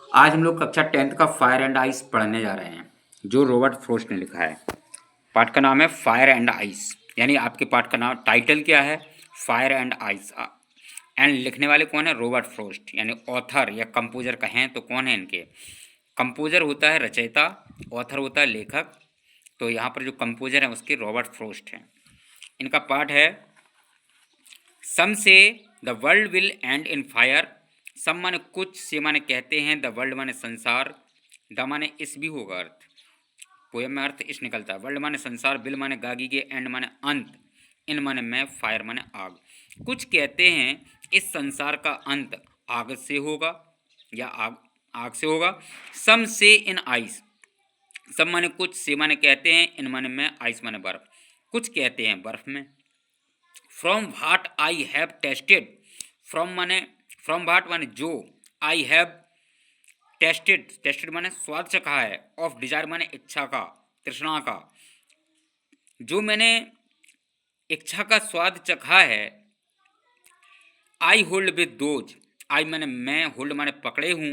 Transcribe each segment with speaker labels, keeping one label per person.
Speaker 1: आज हम लोग कक्षा 10th का फायर एंड आइस पढ़ने जा रहे हैं जो रॉबर्ट फ्रॉस्ट ने लिखा है। पाठ का नाम है फायर एंड आइस, यानी आपके पाठ का नाम टाइटल क्या है, फायर एंड आइस। एंड लिखने वाले कौन है, रॉबर्ट फ्रॉस्ट, यानी ऑथर या कंपोजर कहें तो कौन है इनके। कंपोजर होता है रचयिता, ऑथर होता है लेखक। तो यहाँ पर जो कंपोजर है उसके रॉबर्ट फ्रॉस्ट हैं। इनका पाठ है some say the world will end in fire. Some माने कुछ, से माने कहते हैं, द वर्ल्ड माने संसार, द माने इस भी होगा अर्थ, पोयम में अर्थ इस निकलता है। वर्ल्ड माने संसार, बिल माने गागी के, एंड माने अंत, इन माने मैं, फायर माने आग। कुछ कहते हैं इस संसार का अंत आग से होगा या आग आग से होगा। सम से इन आइस, सब माने कुछ, से माने कहते हैं, इन माने मैं, आइस माने बर्फ। कुछ कहते हैं बर्फ में। From what I have tested, from what माने जो, आई हैव टेस्टेड, टेस्टेड माने स्वाद चखा है, ऑफ डिजायर माने इच्छा का, तृष्णा का। जो मैंने इच्छा का स्वाद चखा है। आई होल्ड विथ दोज, आई माने मैं, होल्ड माने पकड़े हूँ,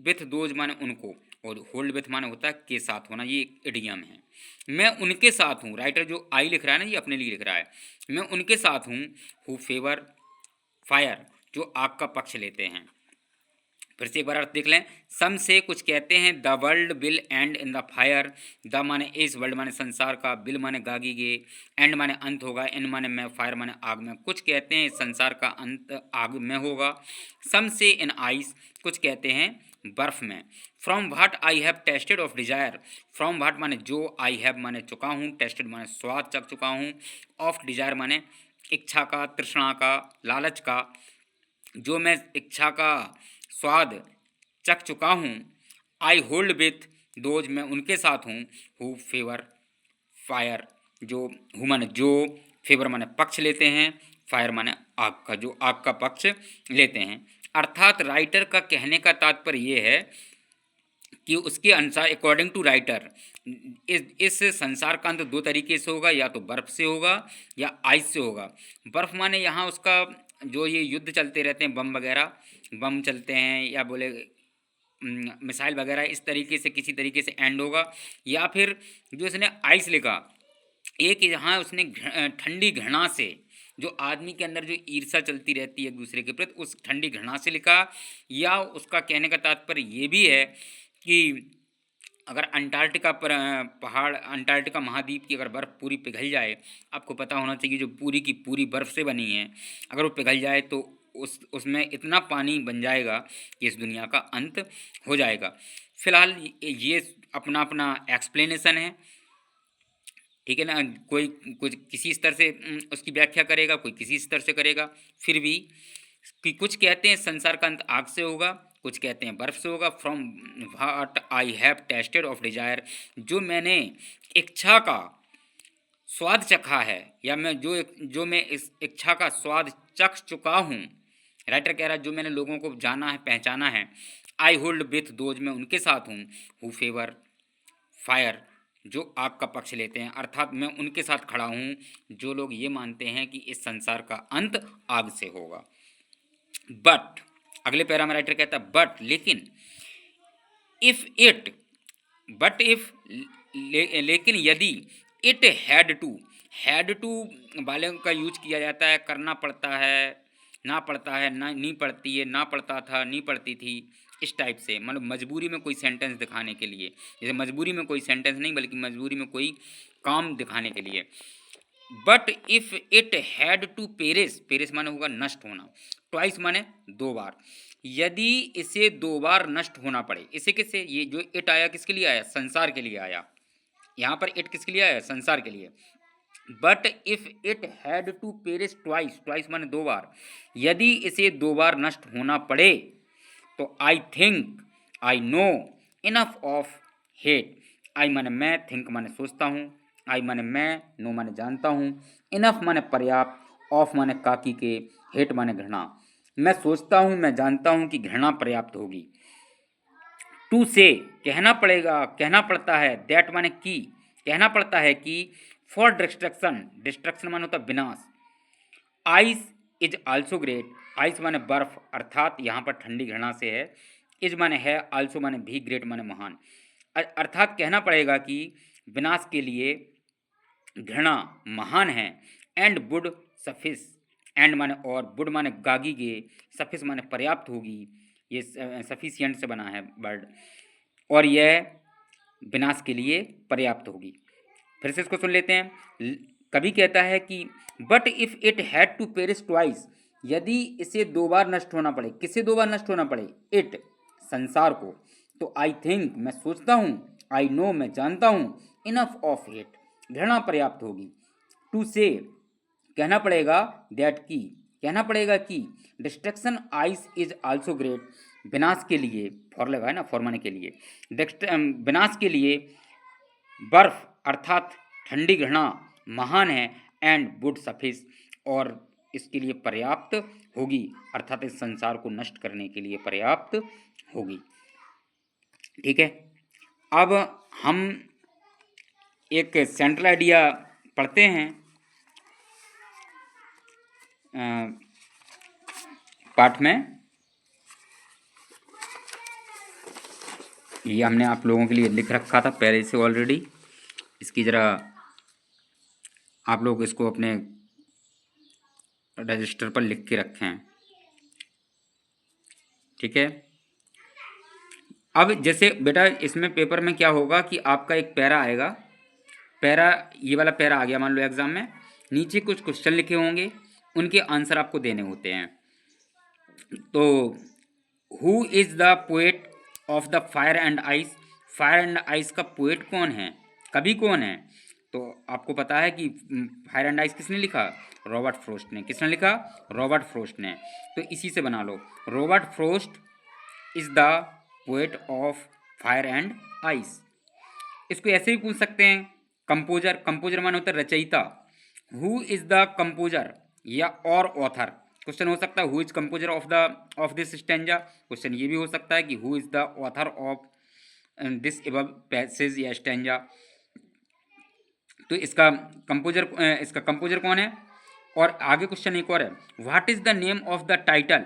Speaker 1: विथ दोज माने उनको, और होल्ड विथ माने होता है के साथ होना, ये इडियम है। मैं उनके साथ हूँ, राइटर जो आई लिख रहा है ना, ये अपने लिए लिख रहा है। मैं उनके साथ हूँ हु फेवर फायर, जो आग का पक्ष लेते हैं। फिर से एक बार अर्थ देख लें। सम से कुछ कहते हैं the world will end in the fire, the माने इस, वर्ल्ड माने संसार का, बिल माने गागी गे, एंड माने अंत होगा, इन माने मैं, फायर माने आग में। कुछ कहते हैं संसार का अंत आग में होगा। सम से इन आइस, कुछ कहते हैं बर्फ में। From what I have tested of desire, from what माने जो, आई हैव माने चुका हूँ, टेस्टेड माने स्वाद चख चुका हूँ, ऑफ डिजायर माने इच्छा का, तृष्णा का, लालच का। जो मैं इच्छा का स्वाद चख चुका हूँ। आई होल्ड विथ दोज, मैं उनके साथ हूँ, हु फेवर फायर, जो हु माने जो, फेवर माने पक्ष लेते हैं, फायर माने आग का, जो आग का पक्ष लेते हैं। अर्थात राइटर का कहने का तात्पर्य ये है कि उसके अनुसार, अकॉर्डिंग टू राइटर, इस संसार का अंत दो तरीके से होगा, या तो बर्फ़ से होगा या आइस से होगा। बर्फ़ माने यहाँ उसका जो ये युद्ध चलते रहते हैं, बम वगैरह, बम चलते हैं, या बोले मिसाइल वगैरह, इस तरीके से किसी तरीके से एंड होगा। या फिर जो इसने आइस लिखा, एक यहाँ उसने ठंडी घृणा से, जो आदमी के अंदर जो ईर्ष्या चलती रहती है एक दूसरे के प्रति, उस ठंडी घृणा से लिखा। या उसका कहने का तात्पर्य ये भी है कि अगर अंटार्कटिका पर पहाड़, अंटार्कटिका महाद्वीप की अगर बर्फ़ पूरी पिघल जाए, आपको पता होना चाहिए जो पूरी की पूरी बर्फ़ से बनी है, अगर वो पिघल जाए तो उसमें इतना पानी बन जाएगा कि इस दुनिया का अंत हो जाएगा। फिलहाल ये अपना अपना एक्सप्लेनेशन है, ठीक है ना। कोई कुछ किसी स्तर से उसकी व्याख्या करेगा, कोई किसी स्तर से करेगा। फिर भी कि कुछ कहते हैं संसार का अंत आग से होगा, कुछ कहते हैं बर्फ से होगा। From what I have tested of desire, जो मैंने इच्छा का स्वाद चखा है, या मैं जो मैं इस इच्छा का स्वाद चख चुका हूँ। राइटर कह रहा है जो मैंने लोगों को जाना है, पहचाना है। आई होल्ड विथ दोज, मैं उनके साथ हूँ, हु फेवर फायर, जो आग का पक्ष लेते हैं। अर्थात मैं उनके साथ खड़ा हूँ जो लोग ये मानते हैं कि इस संसार का अंत आग से होगा। बट अगले पैरा में राइटर कहता है बट, लेकिन, इफ इट, बट इफ, लेकिन यदि, इट हैड टू वाले का यूज किया जाता है, करना पड़ता है, ना पड़ता है, ना नहीं पड़ती है, ना पड़ता था, नहीं पड़ती थी, इस टाइप से, मतलब मजबूरी में कोई सेंटेंस दिखाने के लिए। जैसे मजबूरी में कोई सेंटेंस नहीं, बल्कि मजबूरी में कोई काम दिखाने के लिए। But if it had to perish, perish माने होगा नष्ट होना, ट्वाइस माने दो बार। यदि इसे दो बार नष्ट होना पड़े, इसे किससे, ये जो इट आया किसके लिए आया, संसार के लिए आया। यहाँ पर इट किसके लिए आया, संसार के लिए। But if it had to perish twice, twice माने दो बार, यदि इसे दो बार नष्ट होना पड़े, तो I think, I know enough of hate. I माने मैं, थिंक माने सोचता हूँ, आई माने मैं, नो माने जानता हूँ, इनफ माने पर्याप्त, ऑफ माने काकी के, हेट माने घृणा। मैं सोचता हूँ, मैं जानता हूँ कि घृणा पर्याप्त होगी। टू से कहना पड़ेगा, कहना पड़ता है, दैट माने की, कहना पड़ता है कि, फॉर डिस्ट्रक्शन, डिस्ट्रक्शन माने होता विनाश। Ice is also great, ice माने बर्फ, अर्थात यहाँ पर ठंडी घृणा से है। इज माने है, आल्सो माने भी, ग्रेट माने महान। अर्थात कहना पड़ेगा कि विनाश के लिए घृणा महान है, एंड वुड सफिस, एंड माने और, वुड माने गागी गे, सफिस माने पर्याप्त होगी, ये सफिशियंट से बना है वर्ड, और यह विनाश के लिए पर्याप्त होगी। फिर से इसको सुन लेते हैं। कवि कहता है कि but if it had to perish twice, यदि इसे दो बार नष्ट होना पड़े, किसे दो बार नष्ट होना पड़े, इट संसार को, तो आई थिंक मैं सोचता हूँ, आई नो मैं जानता हूँ, इनफ ऑफ इट घृणा पर्याप्त होगी, टू से कहना पड़ेगा, दैट की कहना पड़ेगा कि destruction ice is also great, विनाश के लिए, फॉर लगा है ना, फॉर माने के लिए, विनाश के लिए बर्फ अर्थात ठंडी घृणा महान है, एंड वुड सफिस और इसके लिए पर्याप्त होगी, अर्थात इस संसार को नष्ट करने के लिए पर्याप्त होगी। ठीक है, अब हम एक सेंट्रल आइडिया पढ़ते हैं पाठ में। ये हमने आप लोगों के लिए लिख रखा था पहले से ऑलरेडी, इसकी ज़रा आप लोग इसको अपने रजिस्टर पर लिख के रखें। ठीक है, अब जैसे बेटा इसमें पेपर में क्या होगा कि आपका एक पैरा आएगा, पैरा, ये वाला पैरा आ गया मान लो एग्ज़ाम में, नीचे कुछ क्वेश्चन लिखे होंगे, उनके आंसर आपको देने होते हैं। तो who is the poet of the fire and ice, fire and ice का पोएट कौन है, कवि कौन है, तो आपको पता है कि फायर एंड आइस किसने लिखा, रॉबर्ट फ्रोस्ट ने। किसने लिखा, रॉबर्ट फ्रोस्ट ने। तो इसी से बना लो, Robert Frost is the poet of fire and ice. इसको ऐसे भी पूछ सकते हैं, कंपोजर, कंपोजर माने होता है रचयिता, हु इज़ द कंपोजर, या और ऑथर, क्वेश्चन हो सकता है who is composer of this stanza, question ये भी हो सकता है कि who is the author of this above passage या स्टैंजा। तो इसका कंपोजर कौन है। और आगे क्वेश्चन एक और है, what is the name of the title,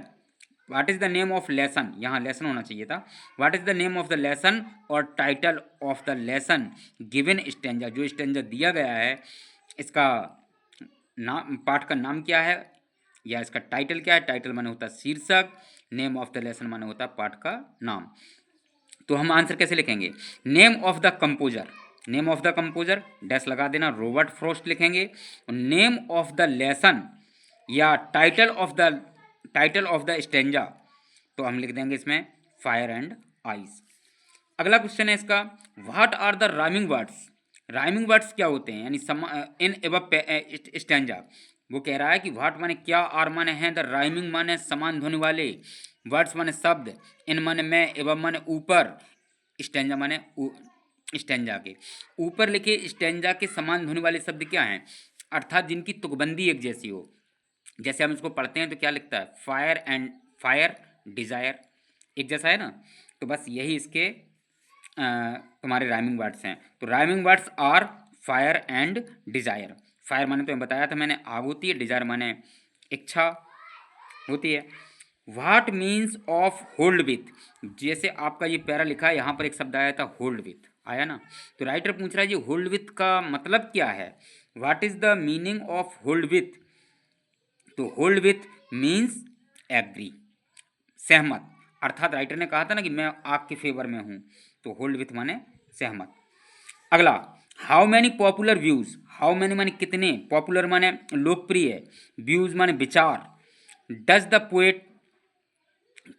Speaker 1: what is the name of lesson, यहाँ लेसन होना चाहिए था, what is the name of the lesson और title of the lesson given stanza, जो स्टैंजा दिया गया है इसका नाम, पाठ का नाम क्या है, या इसका टाइटल क्या है। टाइटल माने होता है शीर्षक, नेम ऑफ द लेसन माने होता है पाठ का नाम। तो हम आंसर कैसे लिखेंगे, name of the composer, name of the composer dash लगा देना, रॉबर्ट फ्रोस्ट लिखेंगे। नेम ऑफ द लेसन या टाइटल ऑफ द स्टैंजा, तो हम लिख देंगे इसमें फायर एंड आइस। अगला क्वेश्चन है इसका, what are the rhyming words, rhyming words क्या होते हैं, यानी इन एबव स्टैंजा। वो कह रहा है कि व्हाट माने क्या, आर माने हैं, द राइमिंग माने समान ध्वनि वाले, वर्ड्स माने शब्द, इन माने मैं, एवं माने ऊपर, स्टैंजा माने स्टैंजा के ऊपर लिखे स्टैंजा के समान ध्वनि वाले शब्द क्या हैं, अर्थात जिनकी तुकबंदी एक जैसी हो। जैसे हम इसको पढ़ते हैं तो क्या लिखता है, फायर एंड फायर, डिज़ायर, एक जैसा है ना। तो बस यही इसके तुम्हारे राइमिंग वर्ड्स हैं। तो rhyming words are fire and desire. Fire माने तो बताया था मैंने आग होती है, डिज़ायर माने इच्छा होती है। What means of hold with, जैसे आपका ये पैरा लिखा है, यहाँ पर एक शब्द आया था होल्ड विथ, आया ना। तो राइटर पूछ रहा है जी होल्ड विथ का मतलब क्या है, what is the meaning of hold with. तो होल्ड विथ मीन्स एग्री, सहमत, अर्थात राइटर ने कहा था ना कि मैं आपके फेवर में हूँ, तो होल्ड विथ माने सहमत। अगला, how many popular views, how many माने कितने, पॉपुलर माने लोकप्रिय, व्यूज़ माने विचार, डज द पोएट,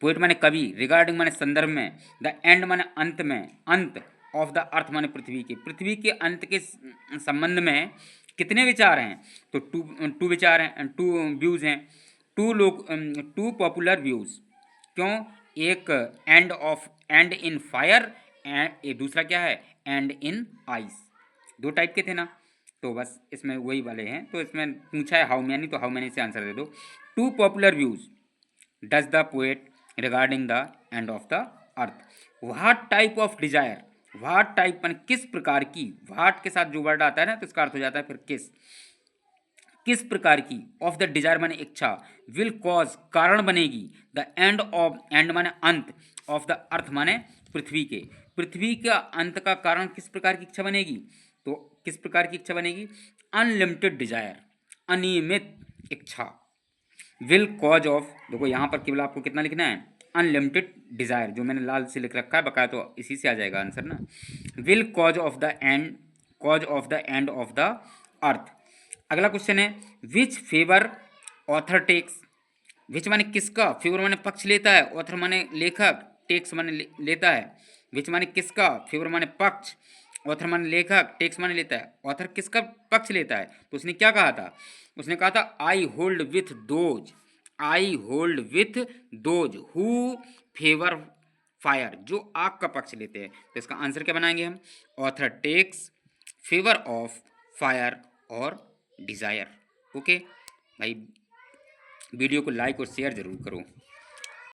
Speaker 1: पोएट माने कवि, रिगार्डिंग माने संदर्भ में, द एंड माने अंत में, अंत ऑफ द अर्थ माने पृथ्वी के अंत के संबंध में कितने विचार हैं, तो टू विचार हैं, टू व्यूज़ हैं, टू पॉपुलर व्यूज़। क्यों, एक एंड इन फायर, एंड दूसरा क्या है, एंड इन आइस, दो टाइप के थे ना। तो बस इसमें वही वाले हैं। तो इसमें पूछा है हाउ मैनी, तो हाउ मैनी से आंसर दे दो। Two popular views does the poet regarding the end of the earth. What type of desire, what type माने किस प्रकार की, व्हाट के साथ जो वर्ड आता है ना तो इसका अर्थ हो जाता है फिर किस प्रकार की, ऑफ द डिजायर माने इच्छा, विल कॉज कारण बनेगी, द एंड ऑफ, एंड माने अंत, ऑफ द अर्थ माने पृथ्वी का अंत का कारण किस प्रकार की इच्छा बनेगी, तो किस प्रकार की इच्छा बनेगी, अनलिमिटेड डिजायर, अनियमित इच्छा। विल कॉज ऑफ, देखो यहाँ पर केवल आपको कितना लिखना है, अनलिमिटेड डिजायर, जो मैंने लाल से लिख रखा है बकाया, तो इसी से आ जाएगा आंसर ना। Will cause of the end, cause of the end of the अर्थ। अगला क्वेश्चन है, विच फेवर ऑथर टेक्स, विच माने किसका, फेवर माने पक्ष लेता है, ऑथर माने लेखक, टेक्स माने लेता है। विच माने किसका, फेवर माने पक्ष, ऑथर माने लेखक, टेक्स माने लेता है। ऑथर किसका पक्ष लेता है, तो उसने क्या कहा था, उसने कहा था I hold with those, I hold with those who favour fire, जो आग का पक्ष लेते हैं। तो इसका आंसर क्या बनाएंगे हम, author takes favour of fire और डिजायर। ओके भाई, वीडियो को लाइक और शेयर जरूर करो।